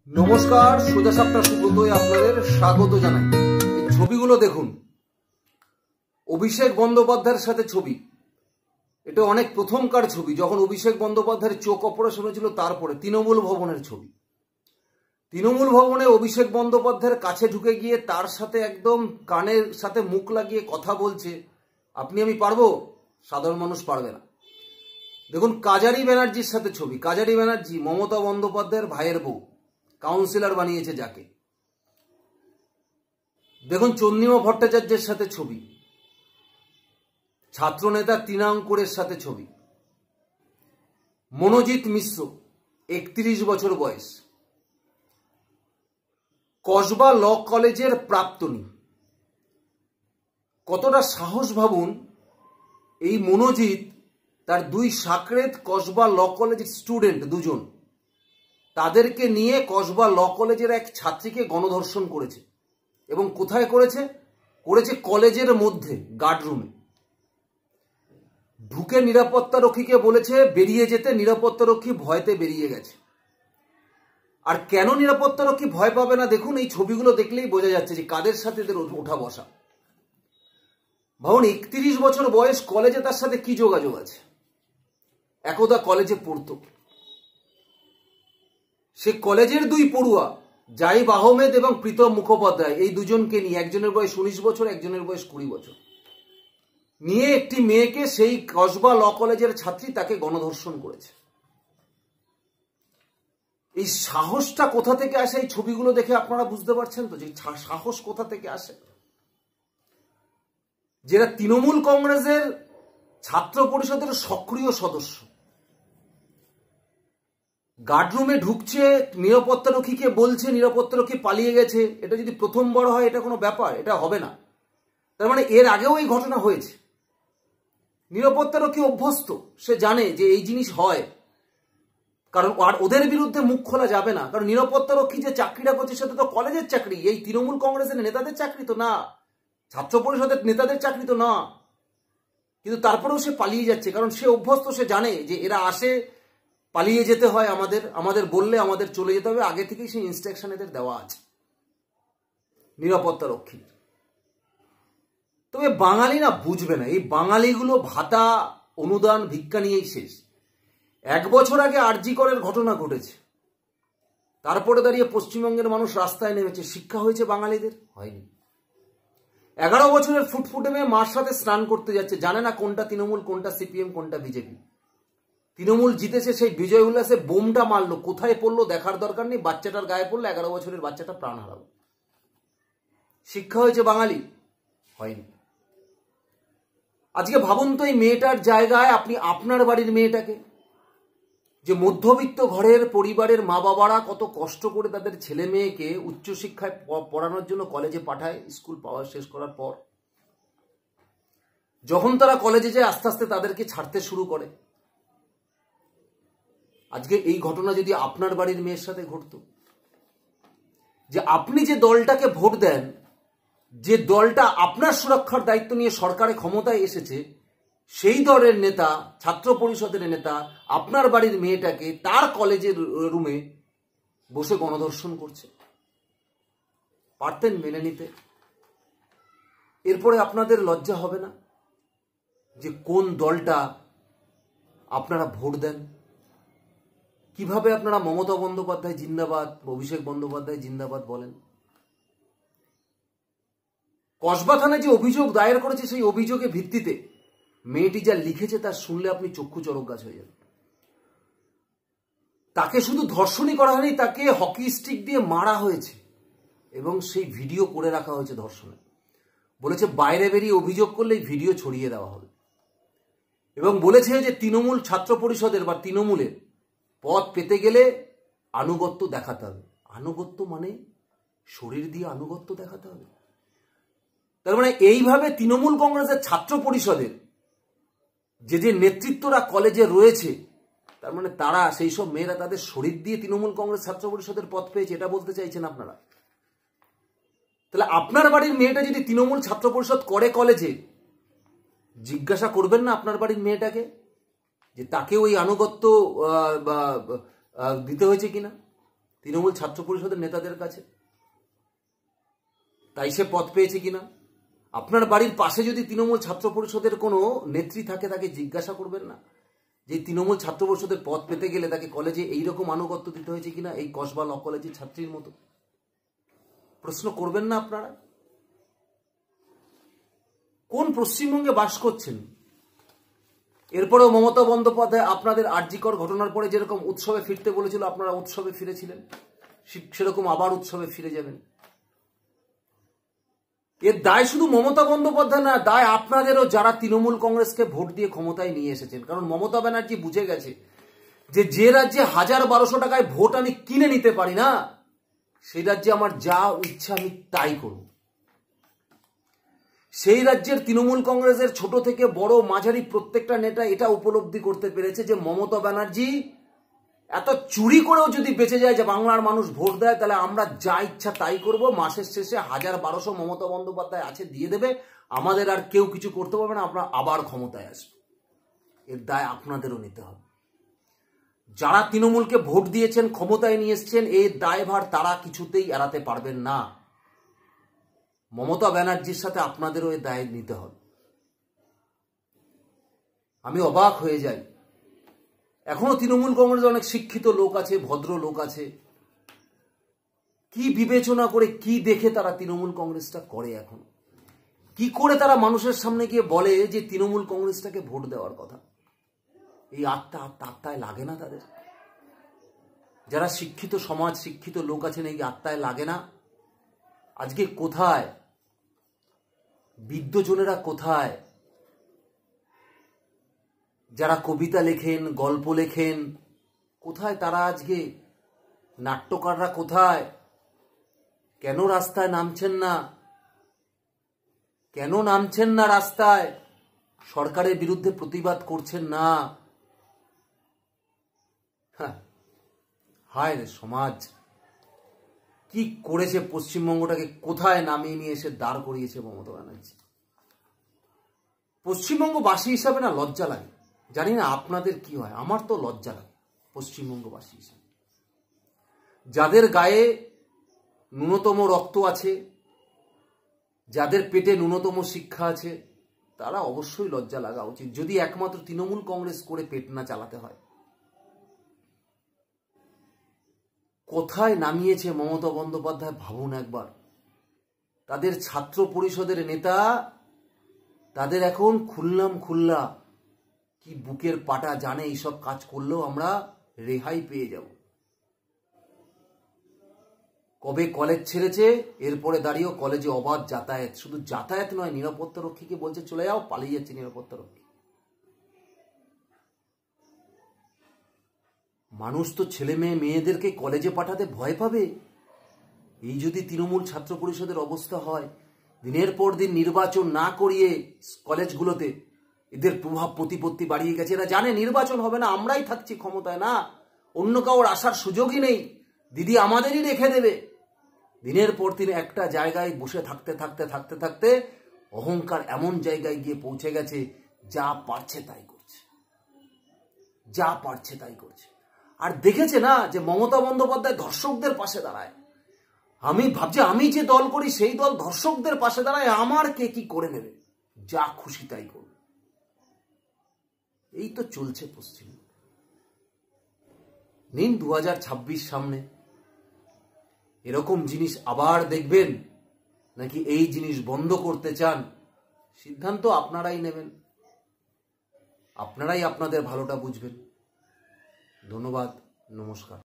নমস্কার, সোজা সাপটা সুব্রতই আপনাদের স্বাগত জানাই। এই ছবিগুলো দেখুন, অভিষেক বন্দ্যোপাধ্যায়ের সাথে ছবি। এটা অনেক প্রথমকার ছবি, যখন অভিষেক বন্দ্যোপাধ্যায়ের চোখ অপারেশন হয়েছিল তারপরে। তৃণমূল ভবনের ছবি। তৃণমূল ভবনে অভিষেক বন্দ্যোপাধ্যায়ের কাছে ঢুকে গিয়ে তার সাথে একদম কানের সাথে মুখ লাগিয়ে কথা বলছে। আপনি আমি পারবো, সাধারণ মানুষ পারবে না। দেখুন, কাজারি ব্যানার্জির সাথে ছবি। কাজারি ব্যানার্জি মমতা বন্দ্যোপাধ্যায়ের ভাইয়ের বউ, কাউন্সিলর বানিয়েছে যাকে। দেখুন, চন্দ্রিমা ভট্টাচার্যের সাথে ছবি। ছাত্রনেতা তৃণাঙ্কুরের সাথে ছবি। মনোজিৎ মিশ্র, 31 বছর বয়স, কসবা ল কলেজের প্রাক্তনী। কতটা সাহস ভাবুন, এই মনোজিৎ তার দুই সাকরেত কসবা ল কলেজের স্টুডেন্ট দুজন, তাদেরকে নিয়ে কসবা ল কলেজের এক ছাত্রীকে গণধর্ষণ করেছে। এবং কোথায় করেছে? করেছে কলেজের মধ্যে, গার্ডরুমে। ঢুকে নিরাপত্তা রক্ষীকে বলেছে বেরিয়ে যেতে, নিরাপত্তা রক্ষী ভয়তে বেরিয়ে গেছে। আর কেন নিরাপত্তা রক্ষী ভয় পাবে না, দেখুন এই ছবিগুলো দেখলেই বোঝা যাচ্ছে যে কাদের সাথে এদের ওঠা বসা। ভাবুন, 31 বছর বয়স, কলেজে তার সাথে কি যোগাযোগ আছে? একদা কলেজে পড়তো। সে কলেজের দুই পড়ুয়া, জাহিব আহমেদ এবং প্রীতম মুখোপাধ্যায়, এই দুজনকে নিয়ে, একজনের বয়স 19 বছর, একজনের বয়স 20 বছর, নিয়ে একটি মেয়েকে, সেই কসবা ল কলেজের ছাত্রী, তাকে গণধর্ষণ করেছে। এই সাহসটা কোথা থেকে আসে? এই ছবিগুলো দেখে আপনারা বুঝতে পারছেন তো যে সাহস কোথা থেকে আসে। যারা তৃণমূল কংগ্রেসের ছাত্র পরিষদের সক্রিয় সদস্য, গার্ডরুমে ঢুকছে, নিরাপত্তা রক্ষীকে বলছে, নিরাপত্তা রক্ষী পালিয়ে গেছে। এটা যদি প্রথমবার হয় এটা কোনো ব্যাপার, এটা হবে না। তার মানে এর আগেও এই ঘটনা হয়েছে। নিরাপত্তা রক্ষী অভ্যস্ত, সে জানে যে এই জিনিস হয়। কারণ আর ওদের বিরুদ্ধে মুখ খোলা যাবে না, কারণ নিরাপত্তা রক্ষী যে চাকরিটা করছে সেটা তো কলেজের চাকরি, এই তৃণমূল কংগ্রেসের নেতাদের চাকরি তো না, ছাত্র পরিষদের নেতাদের চাকরি তো না। কিন্তু তারপরেও সে পালিয়ে যাচ্ছে, কারণ সে অভ্যস্ত, সে জানে যে এরা আসে, পালিয়ে যেতে হয়, আমাদের বললে আমাদের চলে যেতে হবে। আগে থেকেই সেই ইনস্ট্রাকশন এদের দেওয়া আছে নিরাপত্তা রক্ষী। তবে বাঙালি না বুঝবে না, এই বাঙালিগুলো ভাতা, অনুদান, ভিক্ষা নিয়েই শেষ। 1 বছর আগে আরজি করের ঘটনা ঘটেছে, তারপরে দাঁড়িয়ে পশ্চিমবঙ্গের মানুষ রাস্তায় নেমেছে। শিক্ষা হয়েছে বাঙালিদের? হয়নি। 11 বছরের ফুটফুটে মেয়ে মার সাথে স্নান করতে যাচ্ছে, জানে না কোনটা তৃণমূল, কোনটা সিপিএম, কোনটা বিজেপি। তৃণমূল জিতেছে, সেই বিজয় উল্লাসে বোমটা মারলো, কোথায় পড়লো দেখার দরকার নেই, বাচ্চাটার গায়ে পড়লো, 11 বছরের বাচ্চাটা প্রাণ হারালো। শিক্ষা হয়েছে বাঙালি? হয়নি। আজকে ভাবুন তো, এই মেয়েটার জায়গায় আপনি আপনার বাড়ির মেয়েটাকে, যে মধ্যবিত্ত ঘরের পরিবারের মা বাবারা কত কষ্ট করে তাদের ছেলে মেয়েকে উচ্চশিক্ষায় পড়ানোর জন্য কলেজে পাঠায়, স্কুল পাওয়া শেষ করার পর যখন তারা কলেজে যায়, আস্তে আস্তে তাদেরকে ছাড়তে শুরু করে। আজকে এই ঘটনা যদি আপনার বাড়ির মেয়ের সাথে ঘটতো, যে আপনি যে দলটাকে ভোট দেন, যে দলটা আপনার সুরক্ষার দায়িত্ব নিয়ে সরকারে ক্ষমতায় এসেছে, সেই দলের নেতা, ছাত্র পরিষদের নেতা, আপনার বাড়ির মেয়েটাকে তার কলেজের রুমে বসে গণধর্ষণ করছে, পারতেন মেনে নিতে? এরপরে আপনাদের লজ্জা হবে না যে কোন দলটা আপনারা ভোট দেন? কিভাবে আপনারা মমতা বন্দ্যোপাধ্যায় জিন্দাবাদ, অভিষেক বন্দ্যোপাধ্যায় জিন্দাবাদ বলেন? কসবা থানায় যে অভিযোগ দায়ের করেছে, সেই অভিযোগের ভিত্তিতে মেয়েটি যা লিখেছে তা শুনলে আপনি চক্ষু চড়ক গাছ হয়ে যাবেন। তাকে শুধু ধর্ষণই করা হয়নি, তাকে হকি স্টিক দিয়ে মারা হয়েছে এবং সেই ভিডিও করে রাখা হয়েছে ধর্ষণে। বলেছে বাইরে বেরিয়ে অভিযোগ করলে এই ভিডিও ছড়িয়ে দেওয়া হবে। এবং বলেছে যে তৃণমূল ছাত্র পরিষদের বা তৃণমূলের পদ পেতে গেলে আনুগত্য দেখাতে হবে। আনুগত্য মানে শরীর দিয়ে আনুগত্য দেখাতে হবে? তার মানে এইভাবে তৃণমূল কংগ্রেসের ছাত্র পরিষদের যে নেতৃত্বরা কলেজে রয়েছে, তার মানে তারা, সেই সব মেয়েরা তাদের শরীর দিয়ে তৃণমূল কংগ্রেস ছাত্র পরিষদের পদ পেয়েছে, এটা বলতে চাইছেন আপনারা? তাহলে আপনার বাড়ির মেয়েটা যদি তৃণমূল ছাত্র পরিষদ করে কলেজে, জিজ্ঞাসা করবেন না আপনার বাড়ির মেয়েটাকে যে তাকে ওই আনুগত্য দিতে হয়েছে কিনা? তৃণমূল ছাত্র পরিষদের নেতাদের কাছে, তাই সে পদ পেয়েছে কিনা। আপনার বাড়ির পাশে যদি তৃণমূল ছাত্র পরিষদের কোনো নেত্রী থাকে, তাকে জিজ্ঞাসা করবেন না যে তৃণমূল ছাত্র পরিষদের পদ পেতে গেলে তাকে কলেজে এইরকম আনুগত্য দিতে হয়েছে কিনা, এই কসবা ল কলেজের ছাত্রীর মতো? প্রশ্ন করবেন না আপনারা? কোন পশ্চিমবঙ্গে বাস করছেন? এরপরেও মমতা বন্দ্যোপাধ্যায় আপনাদের আরজিকর ঘটনার পরে যেরকম উৎসবে ফিরতে বলেছিল, আপনারা উৎসবে ফিরেছিলেন, সেরকম আবার উৎসবে ফিরে যাবেন। এর দায় শুধু মমতা বন্দ্যোপাধ্যায় না, দায় আপনাদেরও, যারা তৃণমূল কংগ্রেসকে ভোট দিয়ে ক্ষমতায় নিয়ে এসেছেন। কারণ মমতা ব্যানার্জি বুঝে গেছে যে রাজ্যে 1000-1200 টাকায় ভোট আমি কিনে নিতে পারি না, সেই রাজ্যে আমার যা ইচ্ছা আমি তাই করব। সেই রাজ্যের তৃণমূল কংগ্রেসের ছোট থেকে বড় মাঝারি প্রত্যেকটা নেতা এটা উপলব্ধি করতে পেরেছে যে মমতা ব্যানার্জি এত চুরি করেও যদি বেঁচে যায় যে বাংলার মানুষ ভোট দেয়, তাহলে আমরা যা ইচ্ছা তাই করব। মাসের শেষে 1000-1200 মমতা বন্দ্যোপাধ্যায় আছে, দিয়ে দেবে, আমাদের আর কেউ কিছু করতে পারবে না, আমরা আবার ক্ষমতায় আসবো। এর দায় আপনাদেরও নিতে হবে। যারা তৃণমূলকে ভোট দিয়েছেন, ক্ষমতায় নিয়ে এসছেন, এর দায়ভার তারা কিছুতেই এড়াতে পারবেন না। মমতা ব্যানার্জির সাথে আপনাদেরও এর দায় নিতে হবে। আমি অবাক হয়ে যাই, এখনো তৃণমূল কংগ্রেসে অনেক শিক্ষিত লোক আছে, ভদ্র লোক আছে, কি বিবেচনা করে, কি দেখে তারা তৃণমূল কংগ্রেসটা করে? এখন কি করে তারা মানুষের সামনে গিয়ে বলে যে তৃণমূল কংগ্রেসটাকে ভোট দেওয়ার কথা? এই আত্মায় লাগে না তাদের? যারা শিক্ষিত সমাজ, শিক্ষিত লোক আছেন, এই আত্মায় লাগে না? আজকে কোথায় বিদ্বজনেরা? কোথায় যারা কবিতা লেখেন, গল্প লেখেন, কোথায় তারা? আজকে নাট্যকাররা কোথায়? কেন রাস্তায় নামছেন না? কেন নামছেন না রাস্তায়? সরকারের বিরুদ্ধে প্রতিবাদ করছেন না? হায় রে সমাজ, কি করেছে পশ্চিমবঙ্গটাকে, কোথায় নামিয়ে নিয়ে এসে দাঁড় করিয়েছে মমতা ব্যানার্জি। পশ্চিমবঙ্গবাসী হিসাবে না লজ্জা লাগে। জানি না আপনাদের কি হয়, আমার তো লজ্জা লাগে পশ্চিমবঙ্গবাসী হিসাবে। যাদের গায়ে ন্যূনতম রক্ত আছে, যাদের পেটে ন্যূনতম শিক্ষা আছে, তারা অবশ্যই লজ্জা লাগা উচিত, যদি একমাত্র তৃণমূল কংগ্রেস করে পেট না চালাতে হয়। কোথায় নামিয়েছে মমতা বন্দ্যোপাধ্যায় ভাবুন একবার। তাদের ছাত্র পরিষদের নেতা, তাদের এখন খুল্লা কি বুকের পাটা, জানে এইসব কাজ করলেও আমরা রেহাই পেয়ে যাব। কবে কলেজ ছেড়েছে, এরপরে দাঁড়িয়েও কলেজে অবাধ যাতায়াত, শুধু যাতায়াত নয়, নিরাপত্তা রক্ষীকে বলছে চলে যাও, পালিয়ে যাচ্ছে নিরাপত্তা রক্ষী। মানুষ তো ছেলে মেয়েদেরকে কলেজে পাঠাতে ভয় পাবে। এই যদি তৃণমূল ছাত্র পরিষদের অবস্থা হয়, দিনের পর দিন নির্বাচন না করিয়ে কলেজগুলোতে এদের প্রভাব প্রতিপত্তি বাড়িয়ে গেছে। এরা জানে নির্বাচন হবে না, আমরাই থাকছি ক্ষমতায়, না অন্য কাউর আসার সুযোগই নেই, দিদি আমাদেরই রেখে দেবে। দিনের পর দিন একটা জায়গায় বসে থাকতে থাকতে থাকতে থাকতে অহংকার এমন জায়গায় গিয়ে পৌঁছে গেছে, যা পারছে তাই করছে, যা পারছে তাই করছে। আর দেখেছে না যে মমতা বন্দ্যোপাধ্যায় ধর্ষকদের পাশে দাঁড়ায়। আমি ভাবছি, আমি যে দল করি সেই দল ধর্ষকদের পাশে দাঁড়ায়, আমার কে কি করে নেবে, যা খুশি তাই করবে। এই তো চলছে পশ্চিম। নিন 2026 সামনে, এরকম জিনিস আবার দেখবেন নাকি এই জিনিস বন্ধ করতে চান, সিদ্ধান্ত আপনারাই নেবেন, আপনারাই আপনাদের ভালোটা বুঝবেন। ধন্যবাদ, নমস্কার।